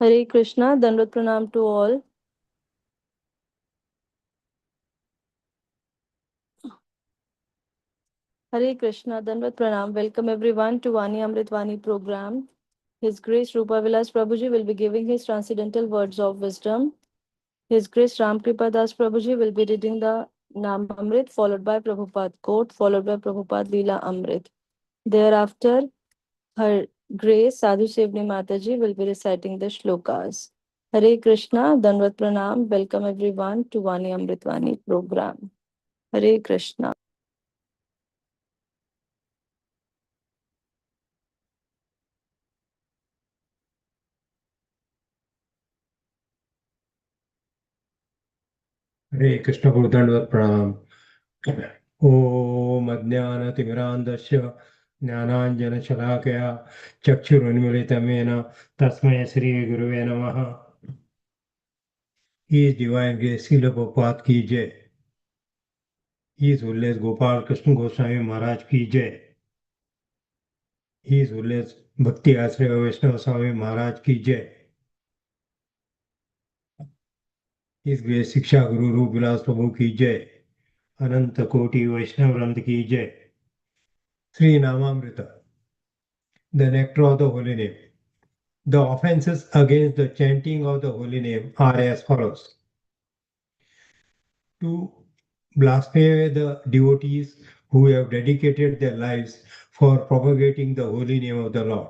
Hare Krishna, Dandavat Pranam to all. Hare Krishna, Dandavat Pranam. Welcome everyone to Vani Amritvani program. His Grace Rupavilas Prabhuji will be giving his transcendental words of wisdom. His Grace Ram Das Prabhuji will be reading the Nam Amrit, followed by Prabhupada quote, followed by Prabhupada Leela Amrit. Thereafter, Her Grace Sadhu Sevni Mataji will be reciting the shlokas. Hare Krishna, Dandavat Pranam. Welcome everyone to Vani Amritvani program. Hare Krishna. हरे कृष्ण गुरुदंडवत प्रणाम। ओम अज्ञानतिमिरान्धस्य ज्ञानाञ्जनशलाकया चक्षुरुन्मिलितं येन तस्मै श्रीगुरुवे नमः। His Divine Grace Srila Prabhupada की जय। His Holiness Gopal Krishna Goswami Maharaj की जय। His Holiness भक्ति आश्रय वैष्णव स्वामी महाराज की जय। His Grace शिक्षा गुरु रूप विलास प्रभु की जय। अनंत कोटि वैष्णव वृंद की जय। Shri नामामृत, the nectar of the holy name. The offenses against the chanting of the holy name are as follows: to blaspheme the devotees who have dedicated their lives for propagating the holy name of the Lord.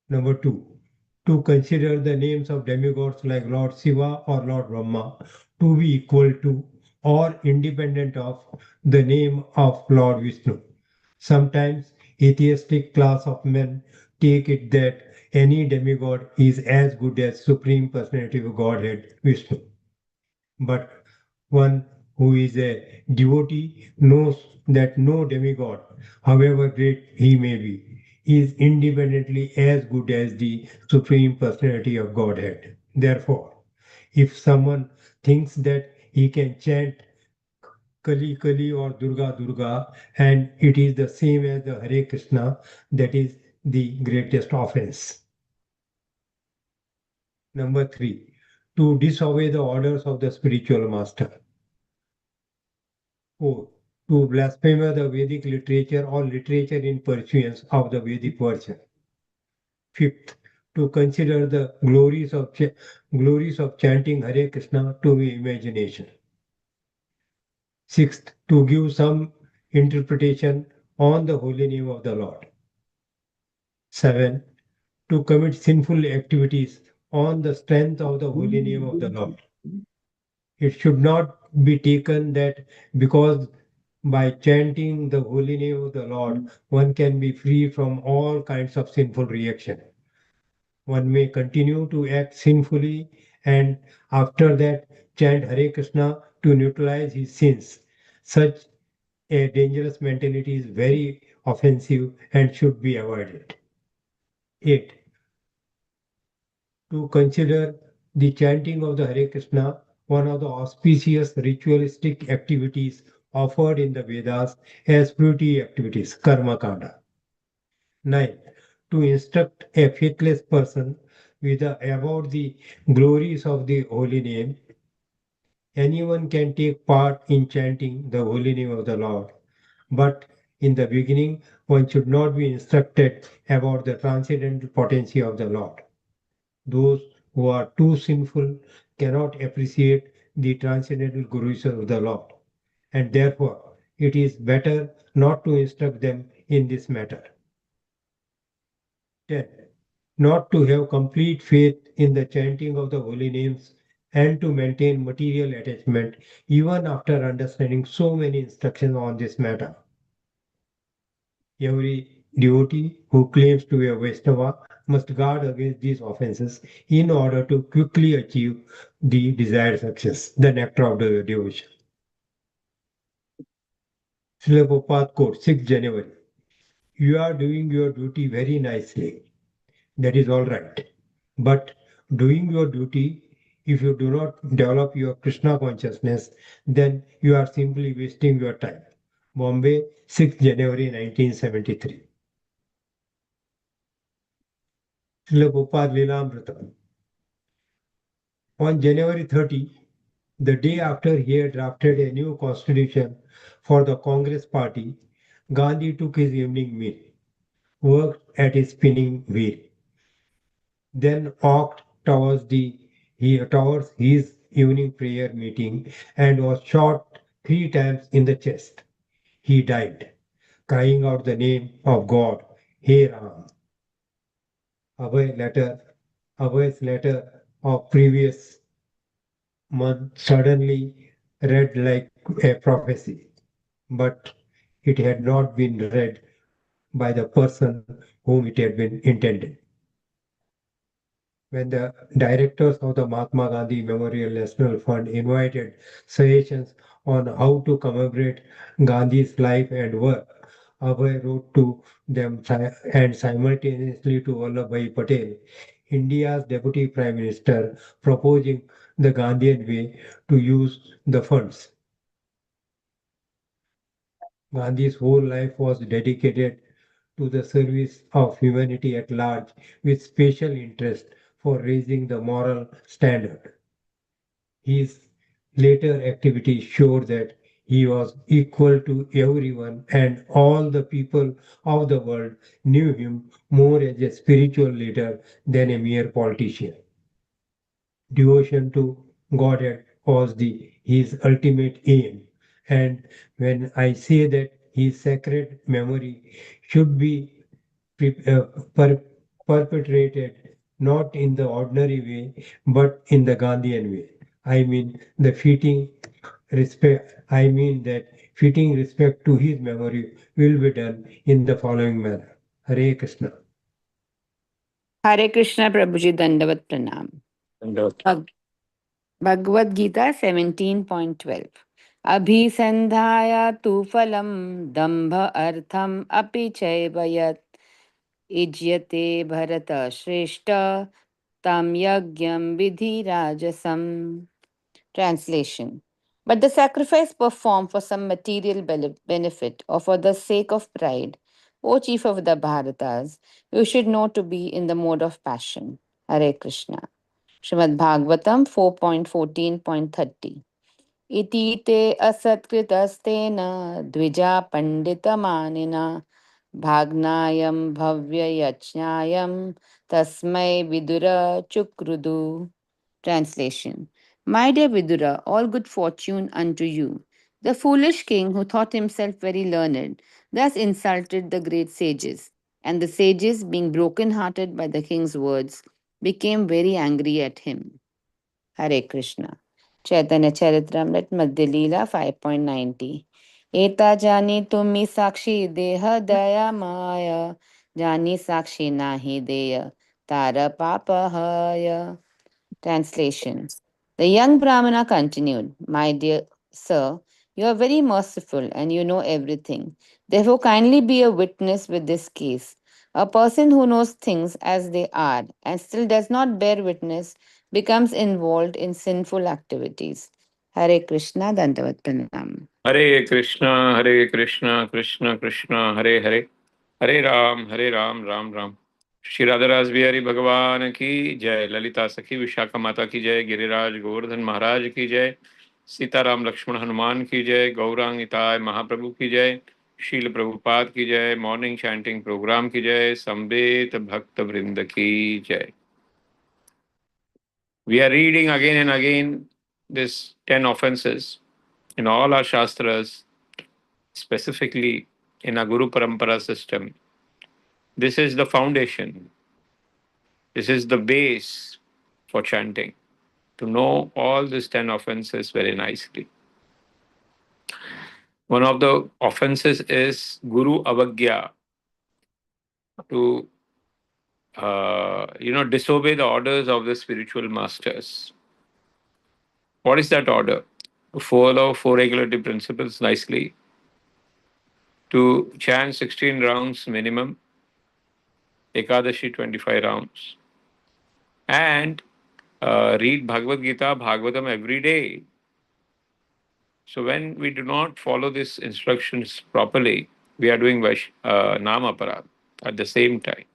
Number two, to consider the names of demigods like Lord Shiva or Lord Brahma to be equal to or independent of the name of Lord Vishnu. Sometimes atheistic class of men take it that any demigod is as good as Supreme Personality of Godhead Vishnu. But one who is a devotee knows that no demigod, however great he may be, is independently as good as the Supreme Personality of Godhead. Therefore, if someone thinks that he can chant Kali Kali or Durga Durga and it is the same as the Hare Krishna, that is the greatest offense. Number three, to disobey the orders of the spiritual master. 4. To blaspheme the Vedic literature or literature in pursuance of the Vedic version. Fifth, to consider the glories of chanting Hare Krishna to the imagination. Sixth, to give some interpretation on the holy name of the Lord. 7. To commit sinful activities on the strength of the holy name of the Lord. It should not be taken that because by chanting the holy name of the Lord, one can be free from all kinds of sinful reaction. One may continue to act sinfully and after that chant Hare Krishna to neutralize his sins. Such a dangerous mentality is very offensive and should be avoided. 8. To consider the chanting of the Hare Krishna one of the auspicious ritualistic activities offered in the Vedas as fruity activities, karma kanda. 9. To instruct a faithless person about the glories of the holy name. Anyone can take part in chanting the holy name of the Lord, but in the beginning, one should not be instructed about the transcendental potency of the Lord. Those who are too sinful cannot appreciate the transcendental glories of the Lord, and therefore it is better not to instruct them in this matter. 10. Not to have complete faith in the chanting of the holy names and to maintain material attachment even after understanding so many instructions on this matter. Every devotee who claims to be a Vaishnava must guard against these offenses in order to quickly achieve the desired success, the nectar of the devotion. Srila Prabhupada quote, 6 January. You are doing your duty very nicely. That is all right. But doing your duty, if you do not develop your Krishna consciousness, then you are simply wasting your time. Bombay, 6 January 1973. Srila Gopal Lilamrita. On January 30, the day after he had drafted a new constitution for the Congress party, Gandhi took his evening meal, worked at his spinning wheel, then walked towards his evening prayer meeting and was shot 3 times in the chest. He died, crying out the name of God, Hey Ram. Abhay letter, Abhay's letter of previous month suddenly read like a prophecy, but it had not been read by the person whom it had been intended. When the directors of the Mahatma Gandhi Memorial National Fund invited suggestions on how to commemorate Gandhi's life and work, Abhay wrote to them and simultaneously to Vallabhbhai Patel, India's Deputy Prime Minister, proposing the Gandhian way to use the funds. Gandhi's whole life was dedicated to the service of humanity at large, with special interest for raising the moral standard. His later activities showed that he was equal to everyone, and all the people of the world knew him more as a spiritual leader than a mere politician. Devotion to Godhead was his ultimate aim. And when I say that his sacred memory should be pre- uh, per- perpetrated not in the ordinary way, but in the Gandhian way. I mean that fitting respect to his memory will be done in the following manner. Hare Krishna. Hare Krishna Prabhuji Dandavat Pranam. Bhag- Bhagavad Gita 17.12. Abhisandhaya tu phalam dambha artham api chaibayat ijyate bharata shrestha tam yagyam vidhi rajasam. Translation. But the sacrifice performed for some material benefit or for the sake of pride, O chief of the Bharatas, you should know to be in the mode of passion. Hare Krishna. Srimad Bhagavatam 4.14.30. Iti te asatkritastena dvija panditamanina bhagnayam bhavya yajnayam tasmai vidura chukrudu. Translation. My dear Vidura, all good fortune unto you. The foolish king who thought himself very learned thus insulted the great sages, and the sages, being broken hearted by the king's words, became very angry at him. Hare Krishna. Chaitanya Charitamrita Madhya Leela 5.90. Eta jani tumi sakshi deha daya maya jani sakshi nahi deya tara papa haya. Translation. The young Brahmana continued, My dear sir, you are very merciful and you know everything. Therefore, kindly be a witness with this case. A person who knows things as they are and still does not bear witness becomes involved in sinful activities. Hare Krishna, Dandavat Pranam. Hare Krishna, Krishna Krishna, Hare Hare, Hare Ram, Ram Ram. Shri राधाराज Bihari भगवान की जय, ललिता सखी विशाखा माता की जय, गिरिराज गोवर्धन महाराज की जय, सीताराम लक्ष्मण हनुमान की जय, गौरांग निताय महाप्रभु की जय, शील प्रभुपाद की जय, मॉर्निंग चैंटिंग प्रोग्राम की जय, संवेत भक्त वृंद की जय. We are reading again and again this 10 offenses in all our shastras, specifically in our Guru Parampara system. This is the foundation, this is the base for chanting, to know all these 10 offenses very nicely. One of the offenses is Guru Avagya, to disobey the orders of the spiritual masters. What is that order? To follow four regulative principles nicely, to chant 16 rounds minimum, Ekadashi 25 rounds, and read Bhagavad Gita, Bhagavatam every day. So when we do not follow these instructions properly, we are doing Nama Parad at the same time.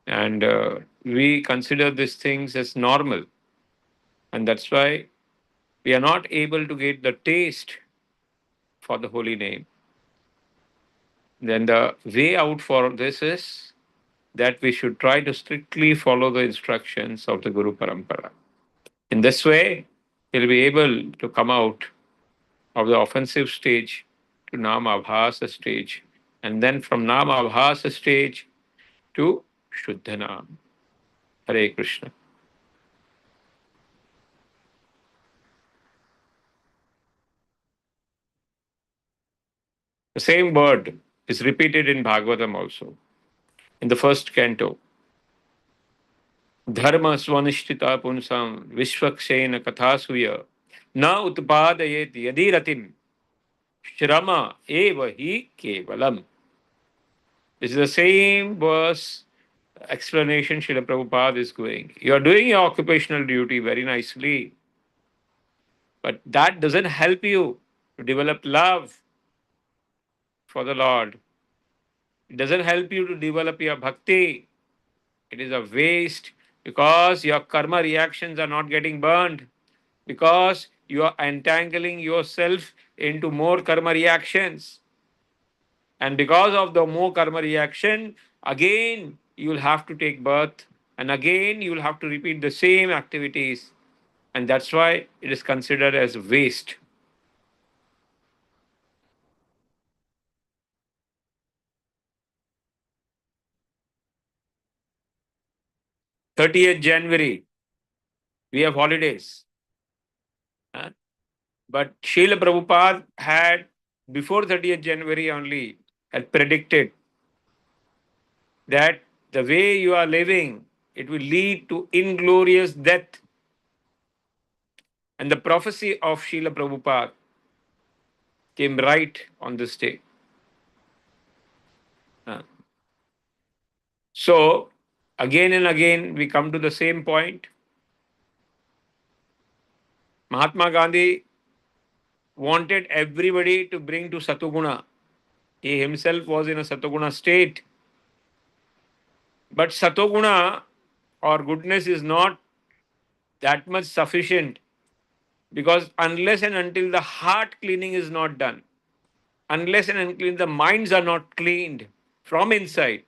And we consider these things as normal. And that's why we are not able to get the taste for the holy name. Then the way out for this is that we should try to strictly follow the instructions of the Guru Parampara. In this way, we'll be able to come out of the offensive stage to Nama Abhasa stage, and then from Nama Abhasa stage to Shuddhanam. Hare Krishna. The same word is repeated in Bhagavatam also, in the first canto. Dharma swanishtita punsam vishwakshena kathasuya na utpadayet yadiratim shrama eva hi kevalam. This is the same verse explanation Srila Prabhupada is going. You are doing your occupational duty very nicely, but that doesn't help you to develop love for the Lord. It doesn't help you to develop your bhakti. It is a waste because your karma reactions are not getting burned, because you are entangling yourself into more karma reactions. And because of the more karma reaction, again you will have to take birth, and again you will have to repeat the same activities. And that's why it is considered as waste. January 30th, we have holidays. Huh? But Srila Prabhupada had, before 30th January only, had predicted that the way you are living, it will lead to inglorious death. And the prophecy of Srila Prabhupada came right on this day. So, again and again, we come to the same point. Mahatma Gandhi wanted everybody to bring to Satoguna. He himself was in a Satoguna state. But Satoguna or goodness is not that much sufficient, because unless and until the heart cleaning is not done, unless and until the minds are not cleaned from inside,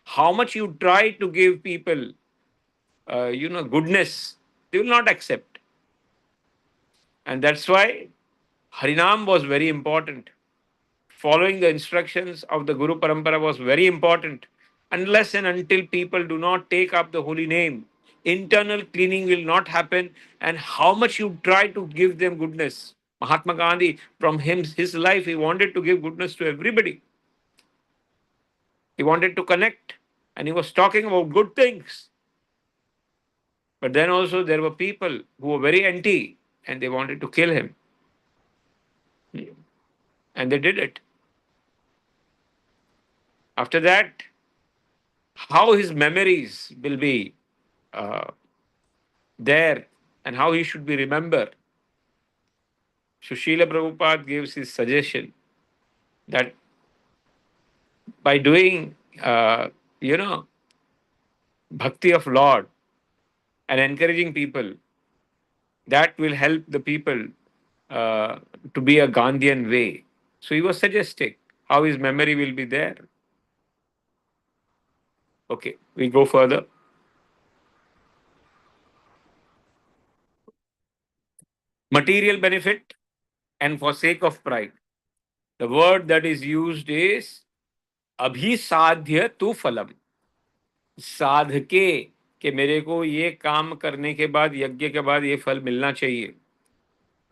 how much you try to give people, goodness, they will not accept. And that's why Harinam was very important. Following the instructions of the Guru Parampara was very important. Unless and until people do not take up the holy name, internal cleaning will not happen. And how much you try to give them goodness. Mahatma Gandhi, from his life, he wanted to give goodness to everybody. He wanted to connect, and he was talking about good things. But then also there were people who were very anti, and they wanted to kill him. And they did it. After that, how his memories will be uh, there and how he should be remembered. So Srila Prabhupada gives his suggestion that by doing, bhakti of Lord and encouraging people, that will help the people uh, to be a Gandhian way. So he was suggesting how his memory will be there. Okay, we go further. Material benefit and for sake of pride. The word that is used is abhisadhya tu phalam. साधके कि मेरे को ये काम करने के बाद, यज्ञ के बाद ये फल मिलना चाहिए.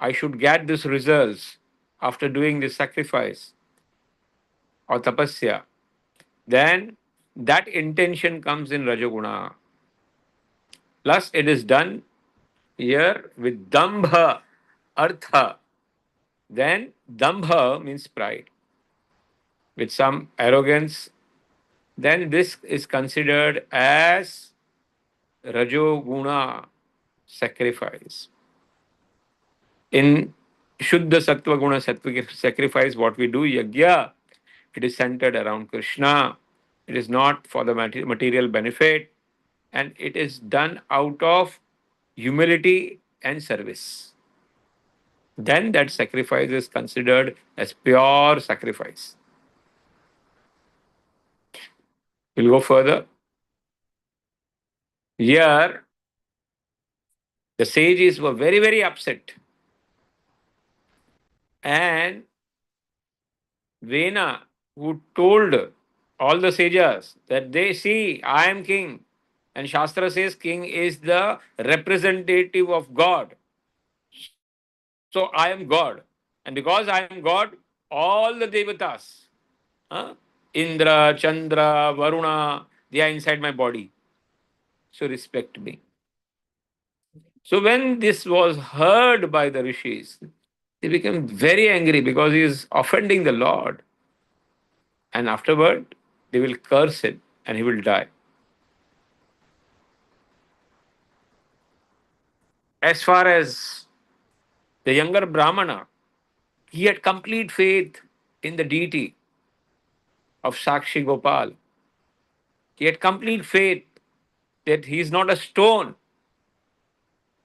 I should get this results after doing this sacrifice or tapasya. Then that intention comes in Rajoguna. Plus it is done here with dambha, artha. Then dambha means pride. With some arrogance, then this is considered as Rajoguna sacrifice. In Shuddha Sattva Guna sacrifice, what we do, yajna, it is centered around Krishna. It is not for the material benefit, and it is done out of humility and service. Then that sacrifice is considered as pure sacrifice. We'll go further. Here, the sages were very, very upset. And Vena, who told all the sages that they see, I am king. And Shastra says king is the representative of God. So I am God. And because I am God, all the devatas, huh, Indra, Chandra, Varuna, they are inside my body. So respect me. So when this was heard by the rishis, they became very angry because he is offending the Lord. And afterward, they will curse him and he will die. As far as the younger Brahmana, he had complete faith in the deity of Sakshi Gopal. He had complete faith that he is not a stone.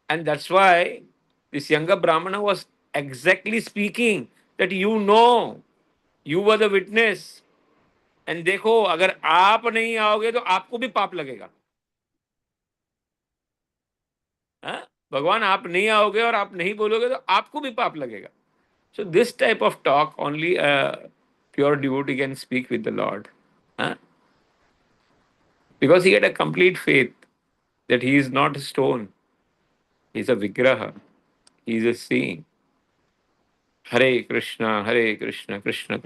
And that's why this younger Brahmana was exactly speaking that you were the witness. And देखो अगर आप नहीं आओगे तो आपको भी पाप लगेगा. हाँ? भगवान आप नहीं आओगे और आप नहीं बोलोगे तो आपको भी पाप लगेगा. So this type of talk only a pure devotee can speak with the Lord. Huh? Because he had a complete faith that he is not a stone. He is a vigraha. He is a seeing. Hare Krishna, Krishna Krishna.